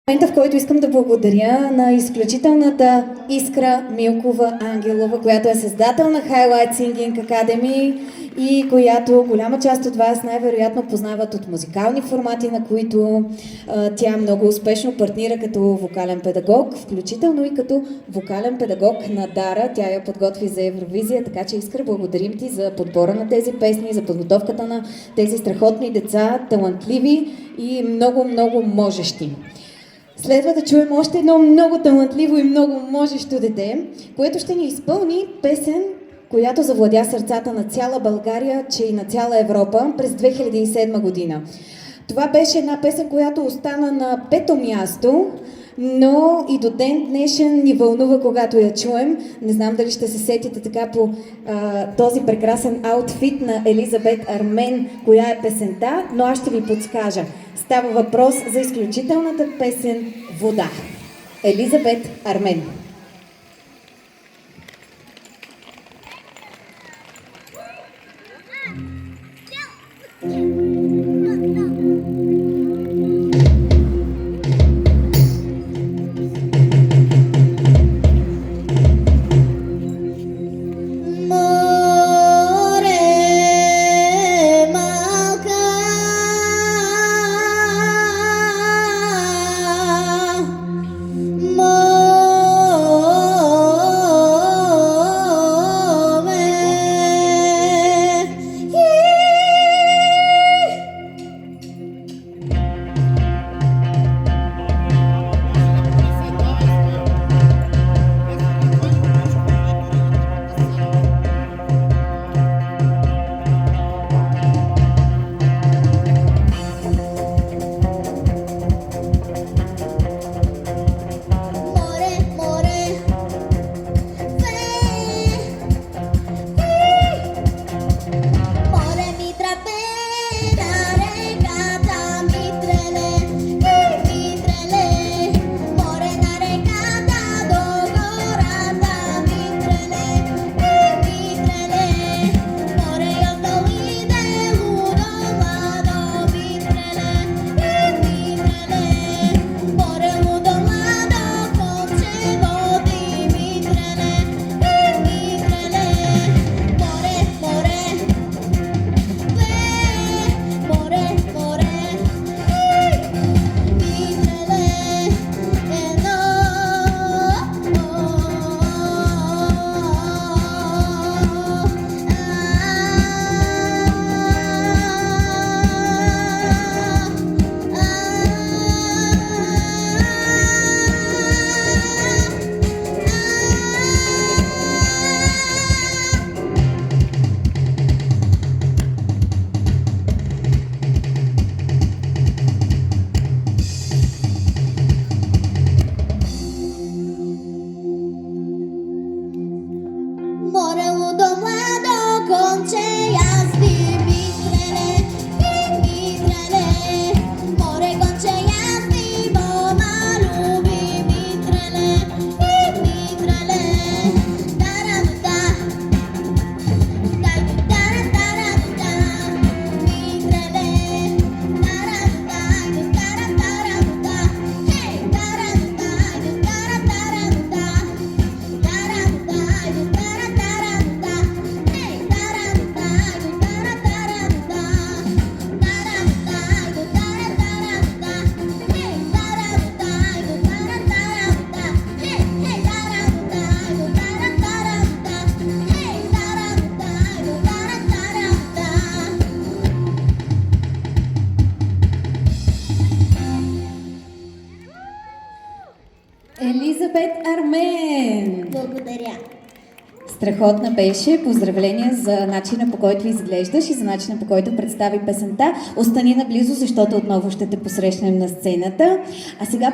Момента, в който искам да благодаря на изключителната Искра Милкова-Ангелова, която е създател на Highlight Singing Academy и която голяма част от вас най-вероятно познават от музикални формати, на които тя много успешно партнира като вокален педагог, включително и като вокален педагог на Дара. Тя я подготви за Евровизия, така че Искра, благодарим ти за подбора на тези песни, за подготовката на тези страхотни деца, талантливи и много можещи. Следва да чуем още едно много талантливо и много можещо дете, което ще ни изпълни песен, която завладя сърцата на цяла България, че и на цяла Европа през 2007 година. Това беше една песен, която остана на 5-то място, но и до ден днешен ни вълнува, когато я чуем. Не знам дали ще се сетите така по този прекрасен аутфит на Елизабет Армен, коя е песента, но аз ще ви подскажа. Става въпрос за изключителната песен "Вода". Елизабет Армен. Елизабет Армен! Благодаря. Страхотна беше. Поздравления за начина, по който изглеждаш и за начина, по който представи песента. Остани наблизо, защото отново ще те посрещнем на сцената. А сега